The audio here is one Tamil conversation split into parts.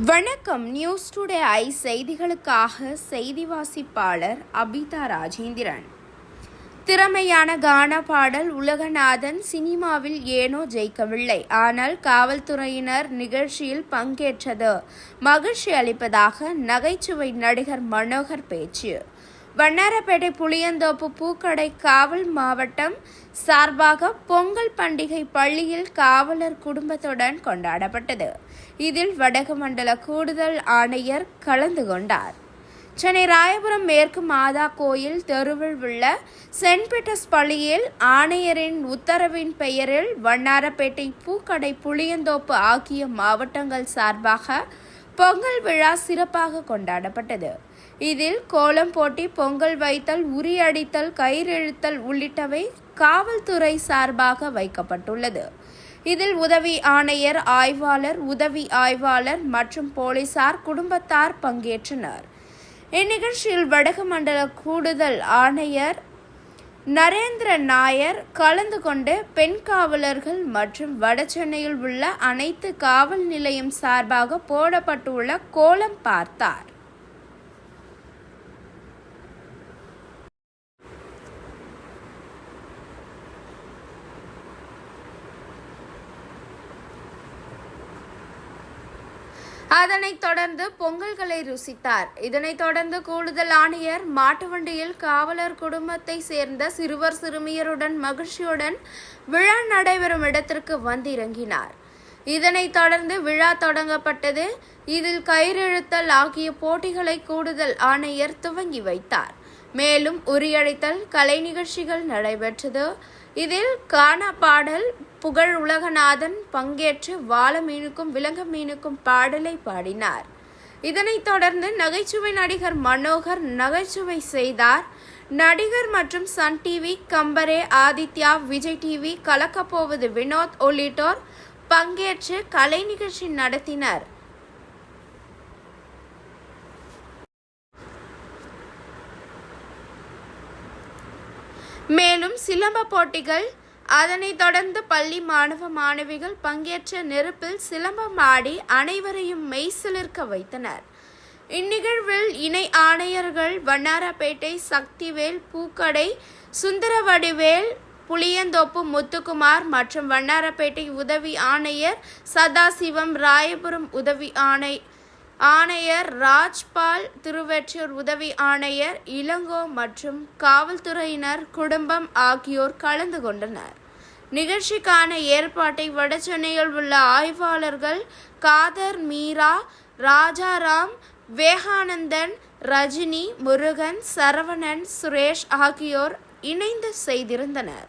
வணக்கம். நியூஸ் டுடே ஐ செய்திகளுக்காக செய்தி வாசிப்பாளர் அபிதா ராஜேந்திரன். திறமையான கானா பாடல் உலகநாதன் சினிமாவில் ஏனோ ஜெயிக்கவில்லை. ஆனால் காவல்துறையினர் நிகழ்ச்சியில் பங்கேற்றது மகிழ்ச்சி அளிப்பதாக நகைச்சுவை நடிகர் மனோகர் பேச்சு. வண்ணாரப்பேட்டை புளியந்தோப்பு பூக்கடை காவல் மாவட்டம் சார்பாக பொங்கல் பண்டிகை பள்ளியில் காவலர் குடும்பத்துடன் கொண்டாடப்பட்டது. இதில் வடகுமண்டல கூடுதல் ஆணையர் கலந்து கொண்டார். சென்னை ராயபுரம் மேற்கு மாதா கோயில் தெருவில் உள்ள சென்ட் பீட்டர்ஸ் பள்ளியில் ஆணையரின் உத்தரவின் பெயரில் வண்ணாரப்பேட்டை பூக்கடை புளியந்தோப்பு ஆகிய மாவட்டங்கள் சார்பாக பொங்கல் விழா சிறப்பாக கொண்டாடப்பட்டது. இதில் கோலம் போட்டி, பொங்கல் வைத்தல், உரியடித்தல், கயிறிழுத்தல் உள்ளிட்டவை காவல்துறை சார்பாக வைக்கப்பட்டுள்ளது. இதில் உதவி ஆணையர், ஆய்வாளர், உதவி ஆய்வாளர் மற்றும் போலீசார் குடும்பத்தார் பங்கேற்றனர். இந்நிகழ்ச்சியில் வடகுமண்டல கூடுதல் ஆணையர் நரேந்திர நாயர் கலந்து கொண்டு பெண் காவலர்கள் மற்றும் வடசென்னையில் உள்ள அனைத்து காவல் நிலையம் சார்பாக போடப்பட்டுள்ள கோலம் பார்த்தார். அதனைத் தொடர்ந்து பொங்கல்களை ருசித்தார். இதனைத் தொடர்ந்து கூடுதல் ஆணையர் மாட்டு வண்டியில் காவலர் குடும்பத்தை சேர்ந்த சிறுவர் சிறுமியருடன் மகிழ்ச்சியுடன் விழா நடைபெறும் இடத்திற்கு வந்திறங்கினார். இதனைத் தொடர்ந்து விழா தொடங்கப்பட்டது. இதில் கயிறிழுத்தல் ஆகிய போட்டிகளை கூடுதல் ஆணையர் துவங்கி வைத்தார். மேலும் உரியடித்தல், கலை நிகழ்ச்சிகள் நடைபெற்றது. இதில் கானா பாடல் புகழ் உலகநாதன் பங்கேற்று வாழ மீனுக்கும் விலங்கு மீனுக்கும் பாடலை பாடினார். இதனைத் தொடர்ந்து நகைச்சுவை நடிகர் மனோகர் நகைச்சுவை செய்தார். நடிகர் மற்றும் சன் டிவி, கம்பரே, ஆதித்யா, விஜய் டிவி, கலக்கப்போவது வினோத் உள்ளிட்டோர் பங்கேற்று கலை நிகழ்ச்சி நடத்தினர். மேலும் சிலம்ப போட்டிகள், அதனைத் தொடர்ந்து பள்ளி மாணவ மாணவிகள் பங்கேற்ற நெருப்பில் சிலம்பம் ஆடி அனைவரையும் மெய்சிலிர்க்க வைத்தனர். இந்நிகழ்வில் இணை ஆணையர்கள் வண்ணாரப்பேட்டை சக்திவேல், பூக்கடை சுந்தரவடிவேல், புளியந்தோப்பு முத்துக்குமார் மற்றும் வண்ணாரப்பேட்டை உதவி ஆணையர் சதாசிவம், ராயபுரம் உதவி ஆணையர் ராஜ்பால், திருவெற்றியூர் உதவி ஆணையர் இளங்கோ மற்றும் காவல்துறையினர் குடும்பம் ஆகியோர் கலந்து கொண்டனர். நிகழ்ச்சிக்கான ஏற்பாட்டை வடசென்னையில் உள்ள ஆய்வாளர்கள் காதர், மீரா, ராஜாராம், வேகானந்தன், ரஜினி, முருகன், சரவணன், சுரேஷ் ஆகியோர் இணைந்து செய்திருந்தனர்.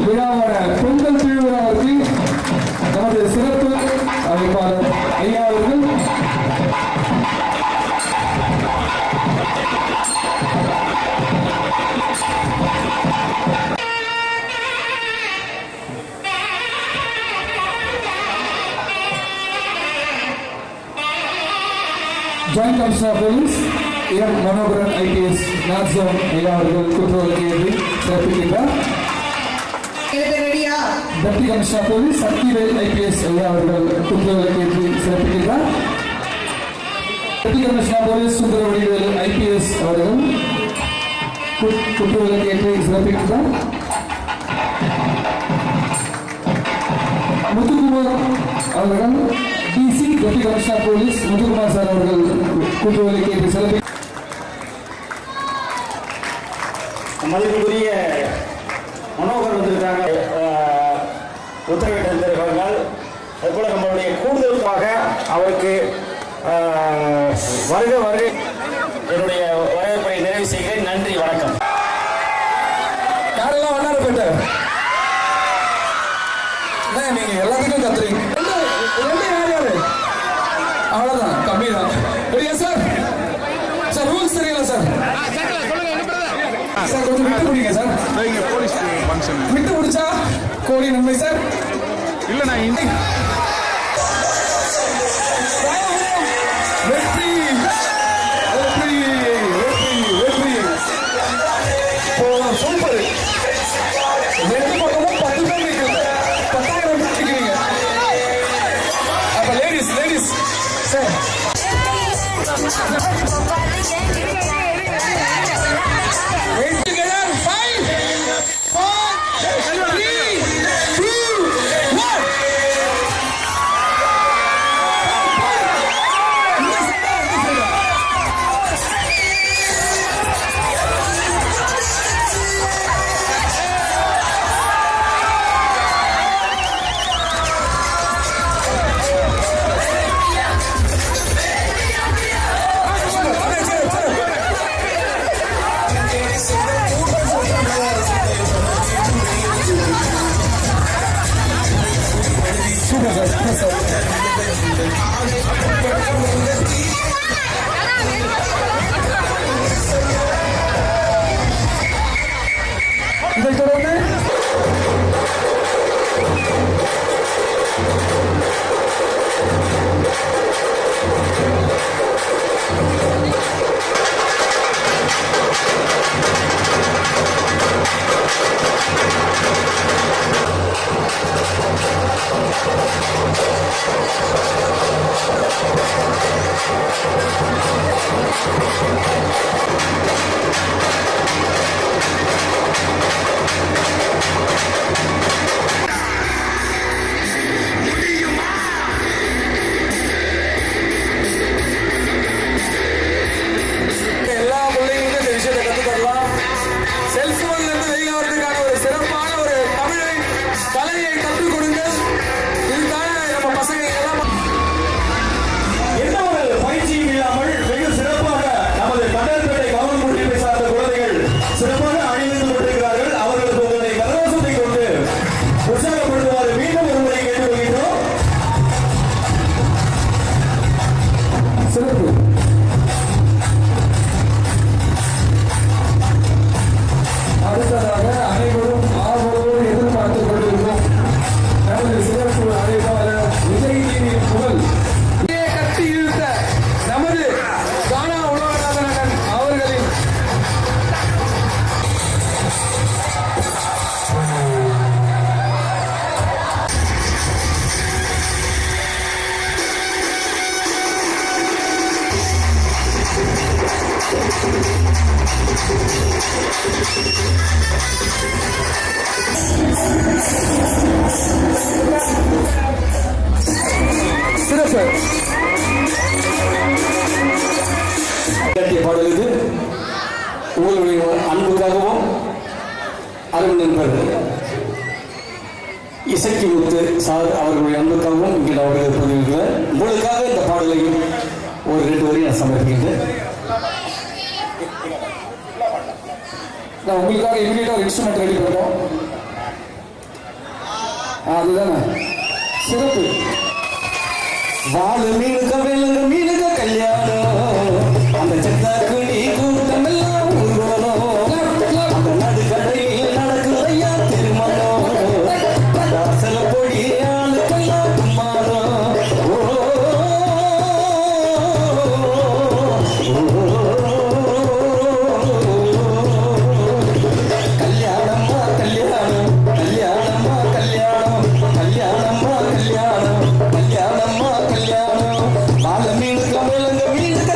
விழாவான பொங்கல் திருவிழாவிற்கு நமது சிறப்பு அழைப்பாளர் ஐயா அவர்கள் joint commissioner police M Manoharan IPS நாசம் ஐயா அவர்கள் குற்றவாளியை சிறப்பிக்கின்றார். Deputy commissioner police Sakthivel IPS ஐயா அவர்கள் குற்றவாளியை சிறப்பிக்கின்றார். Deputy commissioner police Sundaravadivel IPS அவர்கள் குற்றவாளியை சிறப்பிக்கின்றார். முத்துக்குமார் அவர்கள் DC deputy commissioner police Muthukumar sir அவர்கள் கூட்டுவேலைக்கு சிறப்பு மதிப்புக்குரிய மனோகர் வந்திருக்காங்க, உத்தரவிட்டிருந்தவர்கள். அதுபோல நம்மளுடைய கூடுதலுக்காக அவருக்கு வருக வருக என்னுடைய வரவேற்பை நிறைவு செய்கிறேன். நன்றி, வணக்கம். யாரெல்லாம் வண்ணாரப்பேட்டை நீங்க எல்லாத்துக்கும் கத்துறீங்க. யார் யாரு அவ்வளவுதான், கம்மி தான். சார் சார் ரூல்ஸ் தெரியல சார். சார் கொஞ்சம் விட்டு பிடிங்க சார். விட்டு பிடிச்சா கோடி நன்மை சார். இல்ல நான் வெற்றி வெற்றி வெற்றி வெற்றி சூப்பர். ரெண்டு பக்கமும் 10 பேர் நிற்கிறீங்க, 10,000 நிற்கிறீங்க. அப்ப லேடிஸ் லேடிஸ் சார் இதை தொடர்ந்து பாடல் இது உங்களுடைய அன்புக்காகவும் அருள் நண்பர் இசைக்கு முத்து சார் அவர்களுடைய அன்புக்காகவும் இங்கே அவர்கள் பதிவிடுகிறார். உங்களுக்காக இந்த பாடலை ஒரு 2 வரி நான் சமர்ப்பிக்கின்றேன். நான் உங்களுக்காக இமீடியட்டா ஒரு இன்ஸ்ட்ருமெண்ட் ரெடி பண்ணுறோம். அதுதானே சிறப்பு. வாழு மீனுக வேலுங்க மீனுக கல்யாணம், அந்த சத்தாக்குடி கூட்டமெல்லாம் ஊர்வலம், அந்த நடுக்கடையில் நடக்குதையா திருமணம், தாசல பொடி ஆளுக்கெல்லாம் கும்மாரம். கல்யாணம்மா கல்யாணம், கல்யாணம்மா கல்யாணம், கல்யாணம்மா கல்யாணம், கல்யாணம்மா கல்யாணம். வாழ மீனுக வேலுங்க மீனுக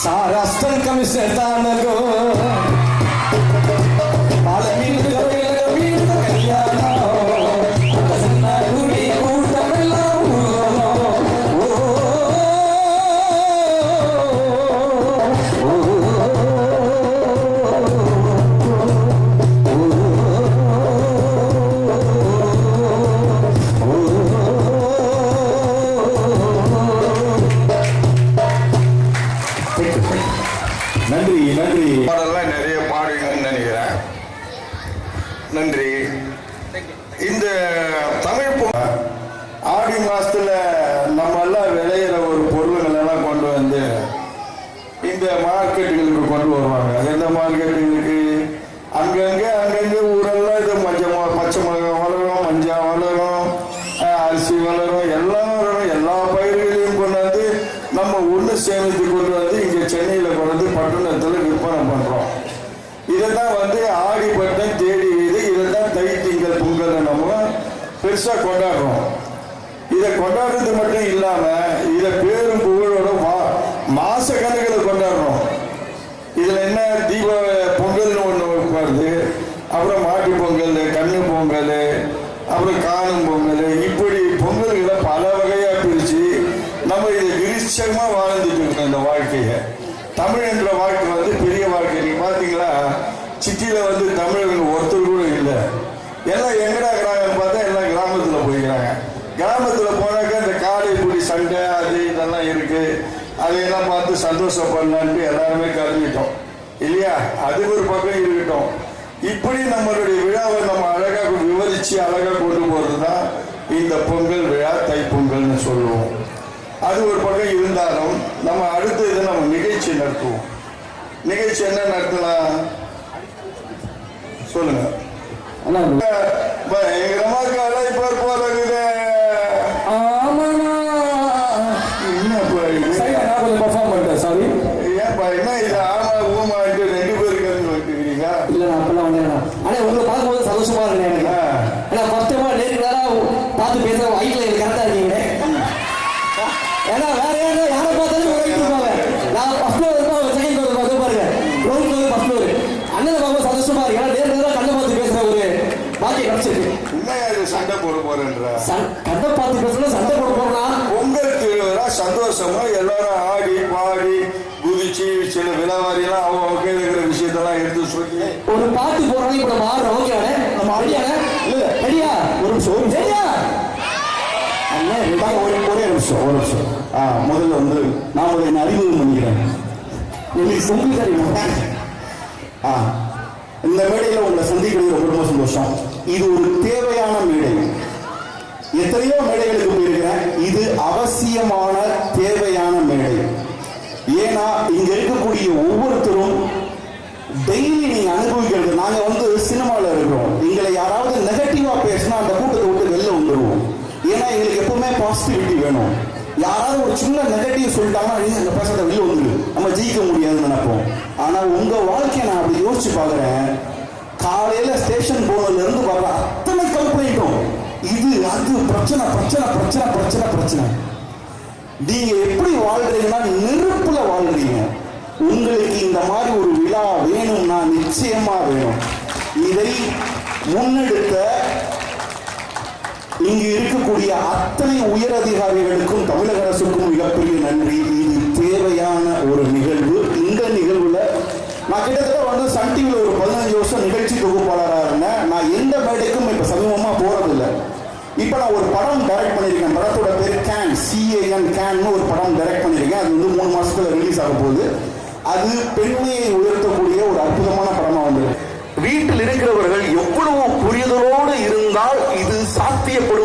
सारा असिस्टेंट कमिश्नर तानगो पालमीन कविल कविल कल्याणो कसना गुडी कूटमेल्ला நன்றி நன்றி. பாடலாம் நிறைய பாடுங்கன்னு நினைக்கிறேன். நன்றி. இந்த தமிழ் ஆடி மாசத்துல நம்ம எல்லாம் விளையிற ஒரு பொருள்கள் எல்லாம் கொண்டு வந்து இந்த மார்க்கெட்டுகளுக்கு கொண்டு வருவாங்க. எந்த மார்க்கெட்டுகளுக்கு அங்கங்கே ஊரெல்லாம் இது பச்சை மிளகாய் வளரும், மஞ்சள் வளரும், அரிசி வளரும், எல்லாம் வளரும். எல்லா பயிர்களையும் கொண்டு வந்து நம்ம ஒன்று சேமித்து கொண்டு வந்து இங்கே சென்னையில் கொண்டு வந்து பட்டணத்தில் விற்பனை பண்ணுறோம். இதைத்தான் வந்து ஆடிப்பட்டம் தேடி இது, இதைத்தான் தை திங்கள் பொங்கல் நம்ம பெருசாக கொண்டாடுறோம். இதை கொண்டாடுறது மட்டும் இல்லாமல் இதை பேரும் புகழோட மாச கணக்கில் கொண்டாடுறோம். இதில் என்ன பொங்கல்னு ஒன்று வருது, அப்புறம் மாட்டு பொங்கல், கண்ணு பொங்கல், அப்புறம் காணும் பொங்கல், இப்படி பொங்கல்களை பல வகையாக பிரித்து நம்ம இதை விருட்சமாக வாழ்ந்துட்டு இருக்கோம். இந்த வாழ்க்கையை தமிழ் என்ற வாழ்க்கை வந்து பெரிய வாழ்க்கை. நீங்கள் பார்த்தீங்களா, சிட்டியில் வந்து தமிழர்கள் ஒருத்தர் கூட இல்லை. எல்லாம் எங்கடா இருக்கிறாங்கன்னு பார்த்தா எல்லாம் கிராமத்தில் போய்க்கிறாங்க. கிராமத்தில் போனாக்கா இந்த காடை பிடி சண்டை அது இதெல்லாம் இருக்குது. அதையெல்லாம் பார்த்து சந்தோஷப்படலான்ட்டு எல்லாருமே கிளம்பிட்டோம் இல்லையா? அது ஒரு பக்கம் இருக்கட்டும். இப்படி நம்மளுடைய விழாவை நம்ம அழகாக விவரித்து அழகாக கொண்டு போகிறது தான் இந்த பொங்கல் விழா, தைப்பொங்கல்னு சொல்லுவோம். அது ஒரு பக்கம் இருந்தாலும் நம்ம அடுத்தது நம்ம நிகழ்ச்சி நடத்துவோம். நிகழ்ச்சி என்ன நடத்தலாம் சொல்லுங்க. பயங்கரமாக அழைப்பார் போல பர்ஃபார்ம் பண்ணிட்டேன். சாரி, ஏன்பா என்ன இது ஆமா ஊமா ரெண்டு பேருக்கு வந்துக்கிறீங்க? இல்ல நான் அப்பெல்லாம் வந்து ஆனா உங்களை பார்க்கும்போது சந்தோஷமா இருக்கேன் எனக்கு. ஏன்னா ஃபர்ஸ்ட் டைம் நேரா பார்த்து பேசுற ஐட்ல எனக்கு கரெக்டா இருக்கீங்க. ஏன்னா வேற யாரை பார்த்தாலும் ஒரு ஐட்டு இருப்பாங்க. நான் ஃபர்ஸ்ட் ஃப்ளோர் இருப்பேன், செகண்ட் ஃப்ளோர் பார்த்து பாருங்க, கிரவுண்ட் ஃப்ளோர் ஃபர்ஸ்ட் ஃப்ளோர். அண்ணனை பார்க்கும்போது சந்தோஷமா இருக்கு. ஏன்னா நேரா கண்ணை பார்த்து பேசுற ஒரு பாக்கியம் கிடைச்சிருக்கு. என்ன சண்டை போட போறேன்ற கண்ணை பார்த்து பேசுறது சண்டை போட போறா? பொங்கல் திருவிழா சந்தோஷமா எல்லாரும் ஆடி பாடி குதிச்சு சில விழாவாரியெல்லாம் அவங்க கையில் இருக்கிற விஷயத்தெல்லாம் எடுத்து சொல்லி ஒரு பாட்டு போடுறாங்க. இப்ப நம்ம ஆடுறோம். ஓகேவானே? நம்ம ரெடியானே? இல்ல ரெடியா? ஒரு நிமிஷம் ரெடியா? ஒரே நிமிஷம். முதல்ல வந்து நான் என்ன அறிமுகம் பண்ணிக்கிறேன். உங்களுக்கு பொங்கல் தெரியுமா? இந்த மேடையில் உங்களை சந்திக்கிறது ரொம்ப ரொம்ப சந்தோஷம். இது ஒரு தேவையான மேடை. எத்தனையோ மேடைகளுக்கு போயிருக்கிறேன். இது அவசியமான தேவையான மேடை. ஏன்னா இங்க இருக்கக்கூடிய ஒவ்வொருத்தரும் டெய்லி நீங்க அனுபவிக்கிறது. நாங்க வந்து சினிமாவில் இருக்கிறோம். எங்களை யாராவது நெகட்டிவா பேசினா அந்த கூட்டத்தை விட்டு வெளில வந்துடுவோம். ஏன்னா எங்களுக்கு எப்பவுமே பாசிட்டிவிட்டி வேணும். யாராவது ஒரு சின்ன நெகட்டிவ் சொல்லிட்டாங்கன்னா அந்த பேசுறத வெளில வந்துடு, நம்ம ஜெயிக்க முடியாதுன்னு நினைப்போம். ஆனா உங்க வாழ்க்கையை நான் அப்படி யோசிச்சு பாக்குறேன். காலையில ஸ்டேஷன் போனதுல இருந்து வர்ற அத்தனை கம்ப்ளைண்ட்டும் இது அது பிரச்சனை பிரச்சனை பிரச்சனை பிரச்சனை பிரச்சனை. நீங்க எப்படி வாழ்றீங்கன்னா நெருப்புல வாழ்றீங்க. உங்களுக்கு இந்த மாதிரி ஒரு விழா வேணும்னா நிச்சயமா வேணும். இதை முன்னெடுத்த இங்கு இருக்கக்கூடிய அத்தனை உயர் அதிகாரிகளுக்கும் தமிழக அரசுக்கும் மிகப்பெரிய நன்றி. இது தேவையான ஒரு நிகழ்வு. இந்த நிகழ்வுல நான் கிட்டத்தட்ட வந்து சன் டிவியில் ஒரு 15 வருஷம் நிகழ்ச்சி தொகுப்பாளராக இருந்தேன். நான் எந்த மேடைக்கும் இப்ப சமீபமா போறதில்லை. இப்ப நான் ஒரு படம் டைரக்ட் பண்ணியிருக்கேன். படத்தோட பேர் CAN கேன்னு ஒரு படம் டைரக்ட் பண்ணியிருக்கேன். அது வந்து 3 மாசத்துல ரிலீஸ் ஆக போகுது. அது பெண்மையை உயர்த்தக்கூடிய ஒரு அற்புதமான படமா வந்திருக்கு. வீட்டில் இருக்கிறவர்கள் எவ்வளவு புரிதலோடு இருந்தால் இது சாத்தியப்படும்